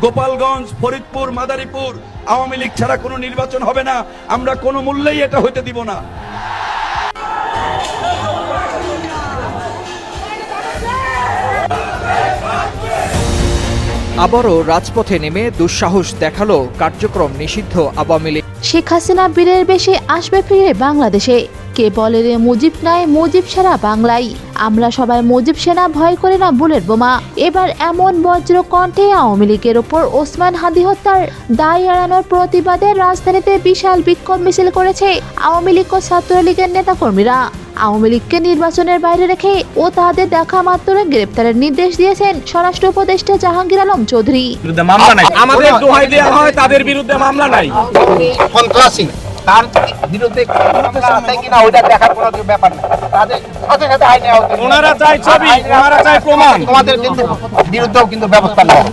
গোপালগঞ্জ, ফরিদপুর, মাদারীপুর আওয়ামী লীগ ছাড়া কোনো নির্বাচন হবে না। আমরা কোনো মূল্যেই এটা হতে দিব না। আবারও রাজপথে নেমে দুঃসাহস দেখালো কার্যক্রম নিষিদ্ধ আওয়ামী লীগ। শেখ হাসিনা বীরের বেশে আসবে ফিরে বাংলাদেশে। কে বলে রে মুজিব নাই, মুজিব সারা বাংলায়। আমরা সবাই মুজিব সেনা, ভয় করে না বুলেট বোমা। এবার এমন বজ্র কণ্ঠে আওয়ামী লীগের ওপর ওসমান হাদি হত্যার দায় এড়ানোর প্রতিবাদে রাজধানীতে বিশাল বিক্ষোভ মিছিল করেছে আওয়ামী লীগ ও ছাত্রলীগের নেতাকর্মীরা। আওয়ামী লীগকে নির্বাচনের বাইরে রেখে ও তাদের দেখা মাত্র গ্রেপ্তারের নির্দেশ দিয়েছেন স্বরাষ্ট্র উপদেষ্টা জাহাঙ্গীর আলম চৌধুরী। আমাদের দোহাই দেওয়া হয়, তাদের বিরুদ্ধে মামলা নাই। সন্ত্রাসী তার বিরুদ্ধে মামলা আছে কিনা ওইটা দেখার কোনো ব্যাপার না। তাদের সাথে সাথে আইনে ওনারা চাই ছবি, ওনারা চাই প্রমাণ। তোমাদের কিন্তু বিরুদ্ধেও কিন্তু ব্যবস্থা নেওয়া